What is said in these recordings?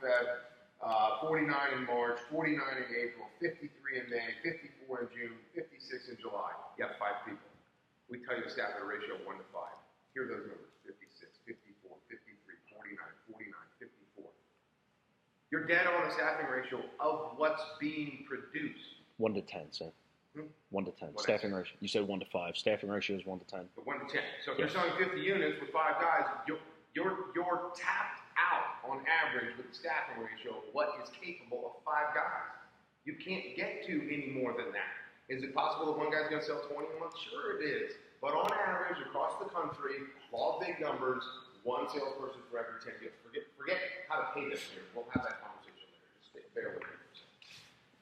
Feb, 49 in March, 49 in April, 53 in May, 54 in June, 56 in July. You have 5 people. We tell you to staff at a ratio of 1 to 5. Here are those numbers: 56, 54, 53, 49, 49, 54. You're dead on the staffing ratio of what's being produced. 1 to 10, sir. 1 to 10. Staffing ratio. You said 1 to 5. Staffing ratio is 1 to 10. But 1 to 10. So if you're selling 50 units with 5 guys, you're tapped out on average with the staffing ratio of what is capable of 5 guys. You can't get to any more than that. Is it possible that one guy's going to sell 20 a month? Sure it is. But on average, across the country, law of big numbers, 1 salesperson for every 10 deals. Forget how to pay this here. We'll have that conversation later. Just bear with me.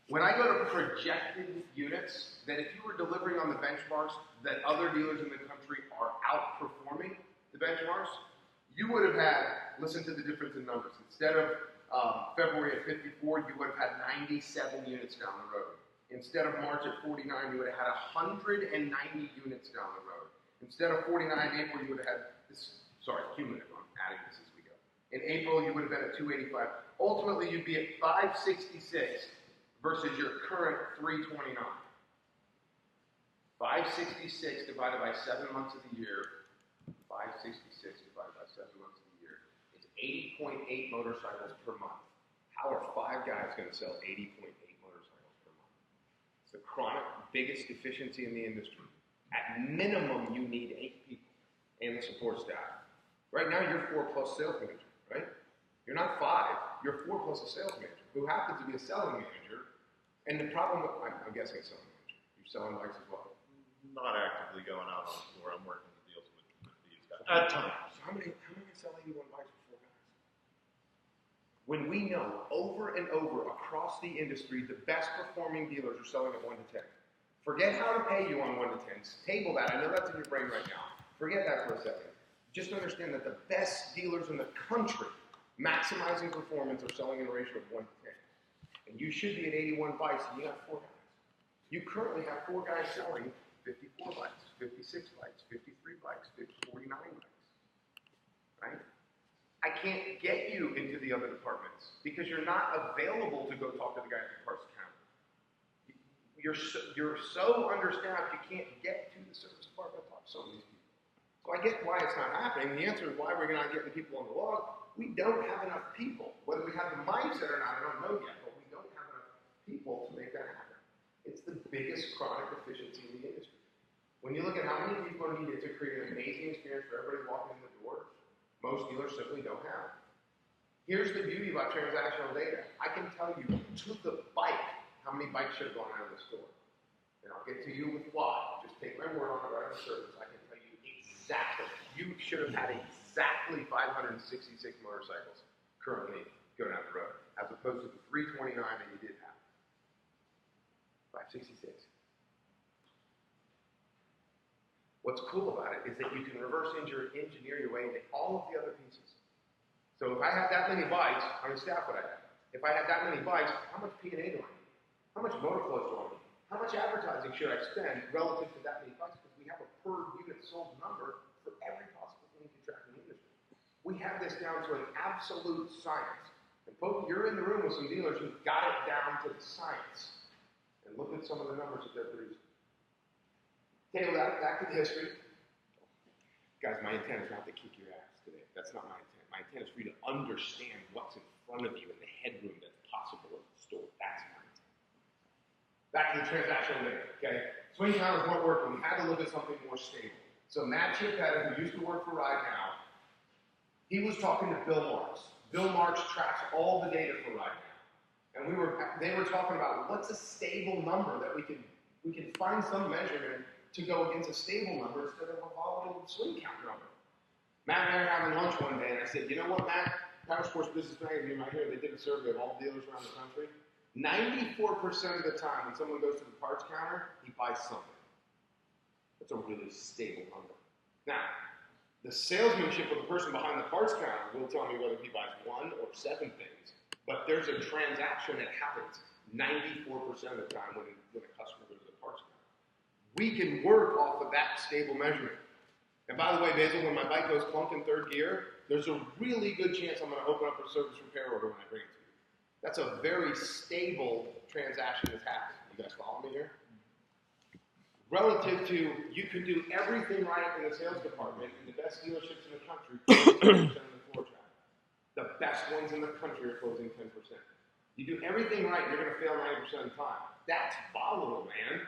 When I go to projected units, that if you were delivering on the benchmarks that other dealers in the country are outperforming the benchmarks, you would have had, listen to the difference in numbers. Instead of February at 54, you would have had 97 units down the road. Instead of March at 49, you would have had 190 units down the road. Instead of 49 in April, you would have had this, sorry, cumulative, I'm adding this as we go. In April, you would have been at 285. Ultimately, you'd be at 566 versus your current 329. 566 divided by 7 months of the year, 566 divided by 7 months of the year is 80.8 motorcycles per month. How are 5 guys going to sell 80.8 motorcycles per month? It's the chronic biggest deficiency in the industry. At minimum, you need 8 people and the support staff. Right now, you're 4 plus sales manager, right? You're not 5, you're 4 plus a sales manager who happens to be a selling manager. And the problem with, I'm guessing a selling manager. You're selling bikes as well? Not actively going out on the floor. I'm working the deals with these guys. At times. So how many sell 81 bikes for 4 guys? When we know over and over across the industry, the best performing dealers are selling at 1 to 10. Forget how to pay you on 1 to 10. Table that. I know that's in your brain right now. Forget that for a second. Just understand that the best dealers in the country maximizing performance are selling in a ratio of 1 to 10. And you should be at 81 bikes, and you have 4 guys. You currently have 4 guys selling 54 bikes, 56 bikes, 53 bikes, 49 bikes, right? I can't get you into the other departments because you're not available to go talk to the guy at the parts counter. You're so understaffed, you can't get to the service department to talk to some of these people. So I get why it's not happening. The answer is why we're not getting people on the log. We don't have enough people. Whether we have the mindset or not, I don't know yet, but we don't have enough people to make that happen. It's the biggest chronic deficiency in the industry. When you look at how many people are needed to create an amazing experience for everybody walking in the door, most dealers simply don't have. Here's the beauty about transactional data. I can tell you to the bike how many bikes should have gone out of the store. And I'll get to you with why. Just take my word on it right on the surface. I can tell you exactly. You should have had exactly 566 motorcycles currently going out the road, as opposed to the 329 that you did have. 566. What's cool about it is that you can reverse engineer your way into all of the other pieces. So if I had that many bikes, how many staff would I have? If I had that many bikes, how much P&A do I need? How much motor flows do I need? How much advertising should I spend relative to that many bikes? Because we have a per unit sold number for every possible thing you can track in the industry. We have this down to an absolute science. And folks, you're in the room with some dealers who've got it down to the science. And look at some of the numbers that they're producing. Table that back to the history. Guys, my intent is not to kick your ass today. That's not my intent. My intent is for you to understand what's in front of you in the headroom that's possible in the store. That's my intent. Back to the transactional data, okay? Swing counters weren't working. We had to look at something more stable. So Matt Chiappetta, who used to work for Ride Now, he was talking to Bill Marks. Bill Marks tracks all the data for Ride Now. And they were talking about what's a stable number that we can find some measurement to go against a stable number instead of a volatile swing count number. Matt and I were having lunch one day, and I said, you know what, Matt? Power Sports Business Magazine right here, they did a survey of all dealers around the country. 94% of the time when someone goes to the parts counter, he buys something. That's a really stable number. Now, the salesmanship of the person behind the parts counter will tell me whether he buys 1 or 7 things, but there's a transaction that happens 94% of the time when a customer goes to the parts counter. We can work off of that stable measurement. And by the way, Basil, when my bike goes plunk in 3rd gear, there's a really good chance I'm going to open up a service repair order when I bring it to you. That's a very stable transaction that's happening. You guys follow me here? Relative to, you can do everything right in the sales department, and the best dealerships in the country close 10% of the floor traffic. The best ones in the country are closing 10%. You do everything right, you're going to fail 90% of the time. That's volatile, man.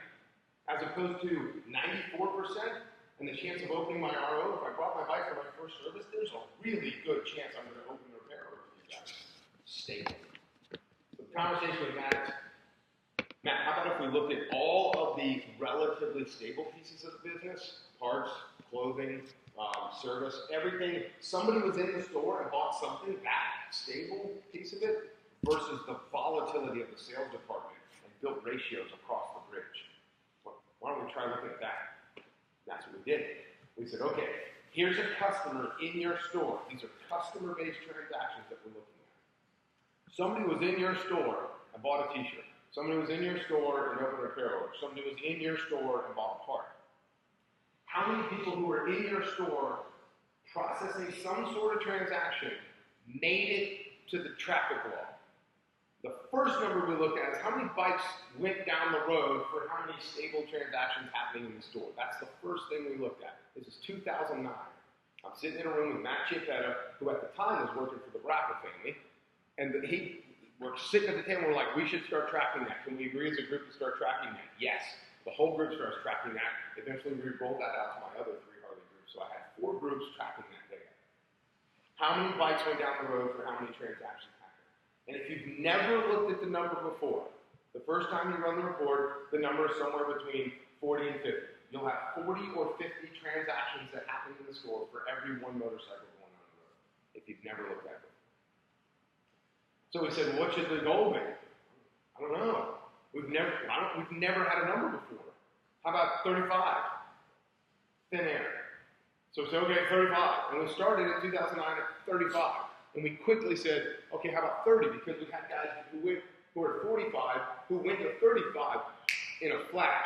As opposed to 94%, and the chance of opening my RO, if I brought my bike for my first service, there's a really good chance I'm going to open the repair order for you guys. Stable. So the conversation with Matt is, Matt, how about if we looked at all of the relatively stable pieces of the business, parts, clothing, service, everything, somebody was in the store and bought something, that stable piece of it, versus the volatility of the sales department and built ratios across the bridge. Why don't we try looking at that? That's what we did. We said, okay, here's a customer in your store. These are customer-based transactions that we're looking at. Somebody was in your store and bought a t-shirt. Somebody was in your store and opened a repair order. Somebody was in your store and bought a part. How many people who were in your store processing some sort of transaction made it to the traffic law? The first number we looked at is how many bikes went down the road for how many stable transactions happening in the store. That's the first thing we looked at. This is 2009. I'm sitting in a room with Matt Chiappetta, who at the time was working for the Bracco family, and we're sitting at the table and we're like, we should start tracking that. Can we agree as a group to start tracking that? Yes. The whole group starts tracking that. Eventually we rolled that out to my other 3 Harley groups. So I had 4 groups tracking that data. How many bikes went down the road for how many transactions? And if you've never looked at the number before, the first time you run the report, the number is somewhere between 40 and 50. You'll have 40 or 50 transactions that happen in the store for every one motorcycle going on the road, if you've never looked at it. So we said, well, what should the goal be? I don't know. We've never had a number before. How about 35? Thin air. So we said, okay, 35. And we started in 2009 at 35. And we quickly said, okay, how about 30? Because we had guys who were at 45 who went to 35 in a flash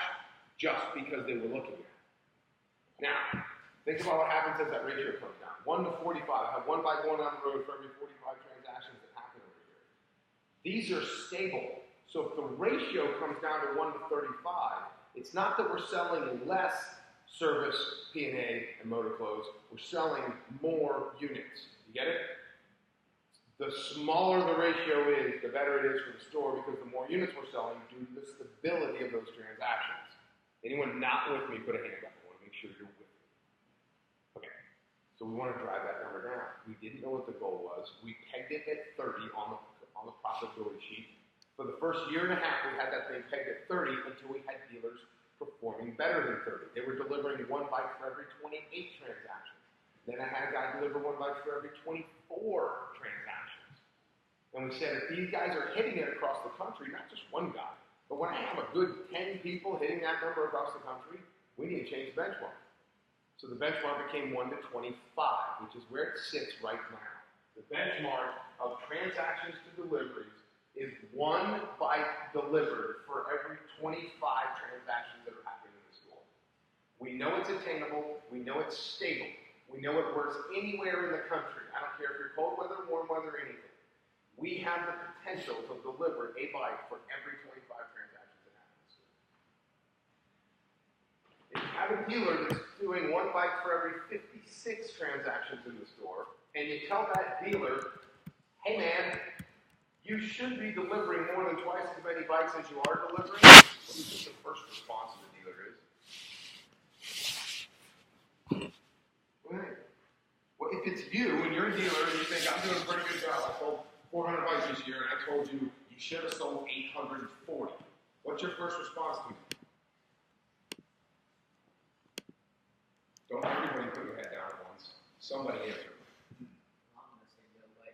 just because they were looking at it. Now, think about what happens as that ratio comes down. 1 to 45. I have 1 bike going down the road for every 45 transactions that happen over here. These are stable. So if the ratio comes down to 1 to 35, it's not that we're selling less service, P&A, and motor clothes. We're selling more units. You get it? The smaller the ratio is, the better it is for the store because the more units we're selling due to the stability of those transactions. Anyone not with me, put a hand up. I want to make sure you're with me. Okay, so we want to drive that number down. We didn't know what the goal was. We pegged it at 30 on the profitability sheet. For the first year and a half, we had that thing pegged at 30 until we had dealers performing better than 30. They were delivering 1 bike for every 28 transactions. Then I had a guy deliver 1 bike for every 24 transactions. And we said, if these guys are hitting it across the country, not just 1 guy, but when I have a good 10 people hitting that number across the country, we need to change the benchmark. So the benchmark became 1 to 25, which is where it sits right now. The benchmark of transactions to deliveries is 1 bike delivered for every 25 transactions that are happening in the store. We know it's attainable. We know it's stable. We know it works anywhere in the country. I don't care if you're cold weather, warm weather, anything. We have the potential to deliver a bike for every 25 transactions that happen in the store. If you have a dealer that's doing 1 bike for every 56 transactions in the store, and you tell that dealer, hey man, you should be delivering more than twice as many bikes as you are delivering, what do you think the first response of the dealer is? Well, if it's you and you're a dealer and you think, I'm doing a pretty good job, I sold 400 bikes this year, and I told you you should have sold 840. What's your first response to me? Don't everybody put your head down at once. Somebody answer me. I'm going to say no way.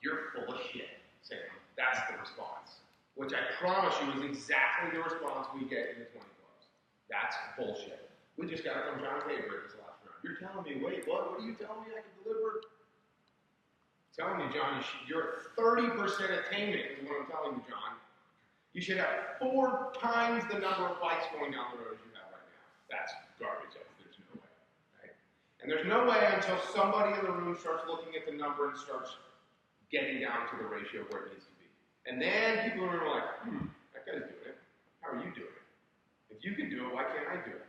You're full of shit, Sam. That's the response. Which I promise you is exactly the response we get in the 20 clubs. That's bullshit. We just got it from John Tabor this last round. You're telling me, wait, what? What are you telling me I can deliver? Telling you, John, you're at 30% attainment is what I'm telling you, John. You should have 4 times the number of bikes going down the road as you have right now. That's garbage. There's no way. Right? And there's no way until somebody in the room starts looking at the number and starts getting down to the ratio where it needs to be. And then people are like, that guy's doing it. How are you doing it? If you can do it, why can't I do it?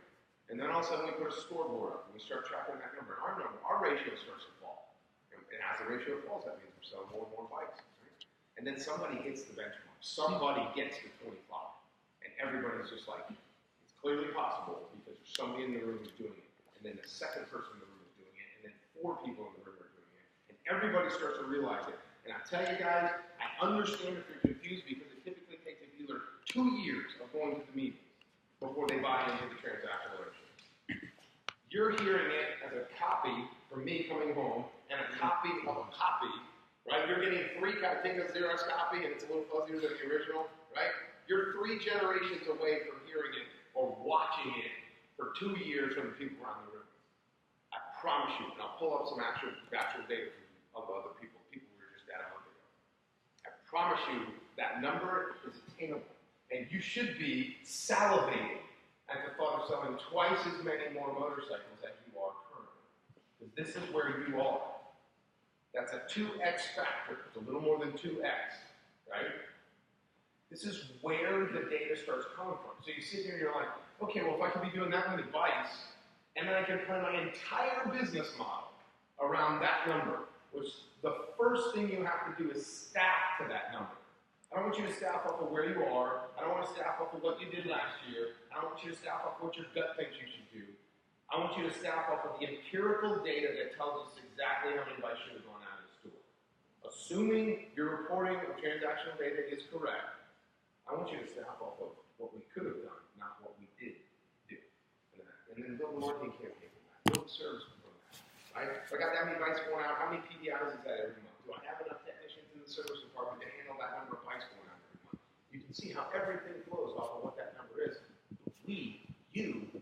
And then all of a sudden we put a scoreboard up and we start tracking that number. Our ratio starts to fall. And as the ratio falls, that means we're selling more and more bikes. Right? And then somebody hits the benchmark. Somebody gets to 25. And everybody's just like, it's clearly possible because there's somebody in the room who's doing it. And then the second person in the room is doing it. And then 4 people in the room are doing it. And everybody starts to realize it. And I tell you guys, I understand if you're confused because it typically takes a dealer 2 years of going to the meetings before they buy into the transactional ratio. You're hearing it as a copy from me coming home and a copy of a copy, right? You're getting 3 copies. Take a Xerox copy and it's a little fuzzier than the original, right? You're 3 generations away from hearing it or watching it for 2 years from the people around the room. I promise you, and I'll pull up some actual data of other people we were just at a month ago. I promise you that number is attainable. And you should be salivating at the thought of selling twice as many more motorcycles as you are currently. Because this is where you are. That's a 2x factor. It's a little more than 2x, right? This is where the data starts coming from. So you sit here and you're like, okay, well, if I can be doing that many bikes, and then I can plan my entire business model around that number, which the first thing you have to do is staff to that number. I don't want you to staff off of where you are. I don't want to staff off of what you did last year. I don't want you to staff off what your gut thinks you should do. I want you to staff off of the empirical data that tells us exactly how many bikes should have gone out of the store. Assuming your reporting of transactional data is correct, I want you to staff off of what we could have done, not what we did do. And then build a marketing campaign from that. Build a service from that. Right? If I got that many bikes going out, how many PDIs is that every month? Do I have enough technicians in the service department to handle that number of bikes going out every month? You can see how everything flows off of what that number is. You have to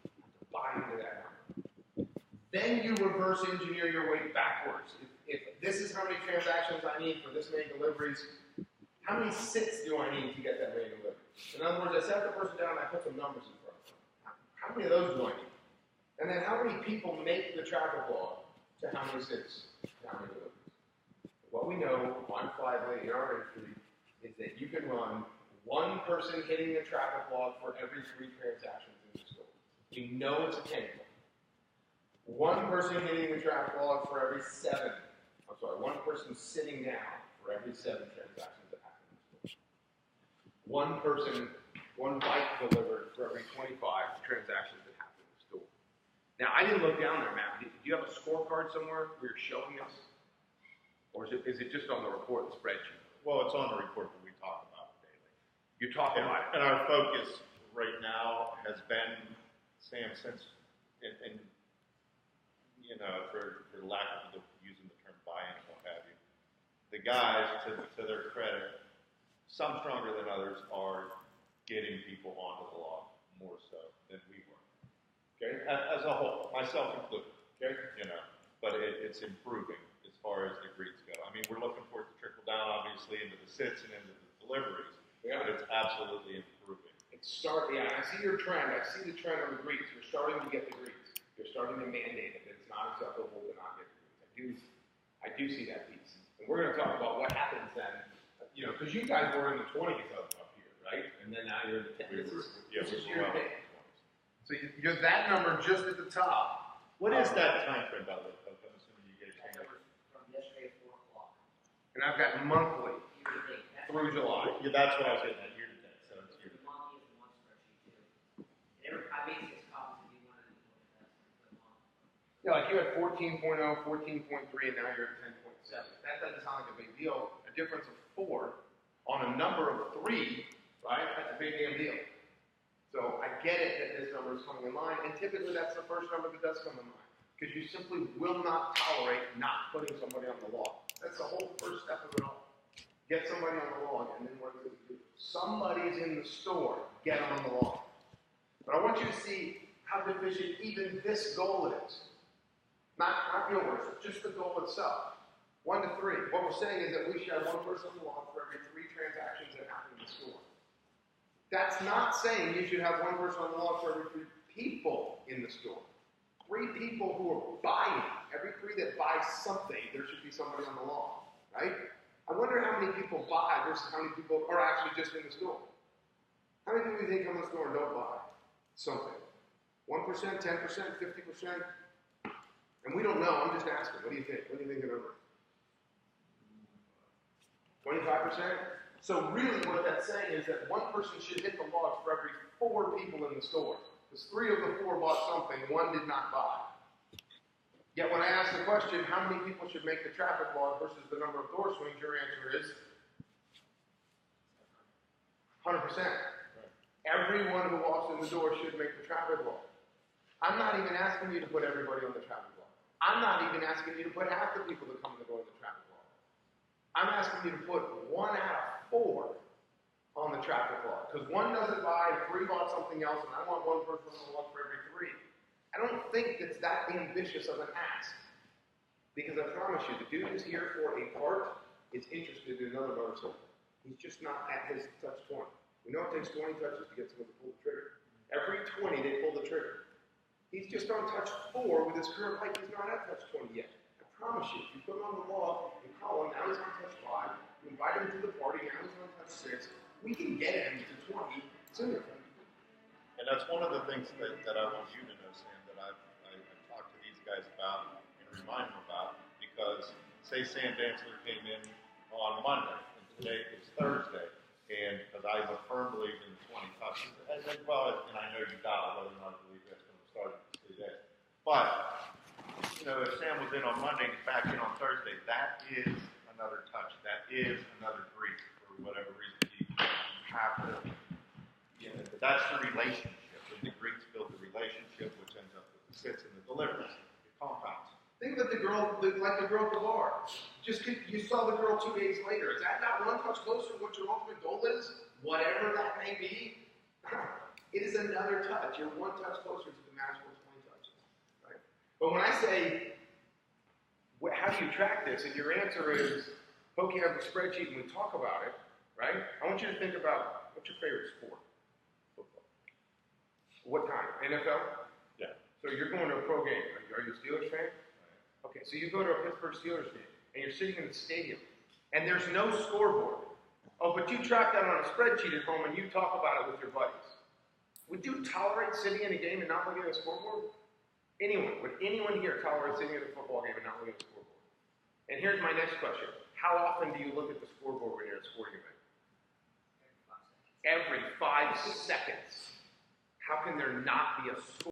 buy into that number. Then you reverse engineer your way backwards. If this is how many transactions I need for this many deliveries, how many sits do I need to get that many deliveries? In other words, I set the person down and I put some numbers in front of them. How many of those do I need? And then how many people make the traffic log to how many sits, to how many deliveries? What we know on Flyblade in our industry is that you can run 1 person hitting the traffic log for every 3 transactions in the store. We know it's attainable. 1 person hitting the traffic log for every 7. 1 person sitting down for every 7 transactions that happen in the store. 1 person, 1 bike delivered for every 25 transactions that happen in the store. Now, I didn't look down there, Matt. Do you have a scorecard somewhere where you're showing us? Or is it just on the report, the spreadsheet? Well, it's on the report that we talk about daily. You're talking about it. And our focus right now has been, Sam, since, and you know, for lack of using the term buy-in and what have you, the guys, to their credit, some stronger than others, are getting people onto the log more so than we were. Okay, as a whole, myself included. Okay, you know, but it's improving as far as the greets go. I mean, we're looking for it to trickle down, obviously, into the sits and into the deliveries, but it's absolutely improving. I see your trend. I see the trend on the greets. You're starting to get the greets. You're starting to mandate it that it's not acceptable to not get the greets. I do see that piece. And we're going to talk about what happens then, you know, because you guys were in the 20s up here, right? And then now you're in the 10s. This is your day. So you're that number just at the top. What is that time frame, by the way, Coach? I'm assuming you gave That number from yesterday at 4 o'clock. And I've got monthly Year to date. through July. Yeah, that's what I was getting at, year to date. So it's year to The monthly is the one spreadsheet too. And I made 6 copies if you wanted to look at that for the month. Yeah, like you had 14.0, 14.3, and now you're at 10.7. That doesn't sound like a big deal. A difference of 4 on a number of 3, right? That's a big damn deal. So I get it that this number is coming in line, and typically that's the first number that does come in line. Because you simply will not tolerate not putting somebody on the log. That's the whole first step of it all. Get somebody on the log, and then what does it do? Somebody's in the store, get them on the log. But I want you to see how deficient even this goal is. Not yours, just the goal itself. 1 to 3. What we're saying is that we should have 1 person on the log for every 3 transactions that happen in the store. That's not saying you should have 1 person on the log for every 3 people in the store. 3 people who are buying. Every 3 that buys something, there should be somebody on the lawn, right? I wonder how many people buy versus how many people are actually just in the store. How many people do you think come in the store and don't buy something? 1%, 10%, 50%? And we don't know. I'm just asking. What do you think? What do you think the number? 25%? So really what that's saying is that 1 person should hit the log for every 4 people in the store. Because 3 of the 4 bought something, 1 did not buy. Yet when I ask the question, how many people should make the traffic log versus the number of door swings, your answer is 100%. Everyone who walks in the door should make the traffic log. I'm not even asking you to put everybody on the traffic log. I'm not even asking you to put half the people that come in the door on the traffic log. I'm asking you to put 1 out of 4 on the traffic log. Because 1 doesn't buy, and 3 bought something else, and I want 1 person on the log for every 3. I don't think it's that ambitious of an ask. Because I promise you, the dude who's here for a part is interested in another motorcycle. He's just not at his touch 20. We know it takes 20 touches to get someone to pull the trigger. Every 20, they pull the trigger. He's just on touch 4 with his current bike. He's not at touch 20 yet. I promise you, if you put him on the log, you call him, now he's on touch 5. You invite him to the party, now he's on touch 6. We can get him to 20 sooner. And that's one of the things that I want you to know, Sam, that I've talked to these guys about and remind them about. Because, say Sam Dantzler came in on Monday, and today is Thursday, and because I'm a firm believer in 20 touches, and I know you doubt whether or not I believe that's going to start today. But, you know, if Sam was in on Monday and he's back in on Thursday, that is another touch. That is another grease for whatever reason you have to. You know, that's the relationship. And the Greeks build the relationship, which ends up with the sits and the deliveries, the compounds. Think of the girl, like the girl at the bar. You saw the girl 2 days later. Is that not 1 touch closer to what your ultimate goal is? Whatever that may be. It is another touch. You're 1 touch closer to the magical 20 touches. Right? But when I say, how do you track this? And your answer is, poke you have a spreadsheet and we talk about it, right? I want you to think about, what's your favorite sport? Football. What kind? NFL? Yeah. So you're going to a pro game. Are you a Steelers fan? Okay, so you go to a Pittsburgh Steelers game, and you're sitting in the stadium, and there's no scoreboard. Oh, but you track that on a spreadsheet at home, and you talk about it with your buddies. Would you tolerate sitting in a game and not looking at a scoreboard? Would anyone here tolerate sitting in a football game and not looking at a scoreboard? And here's my next question. How often do you look at the scoreboard when you're at a sporting event? Every 5 seconds. How can there not be a scoreboard?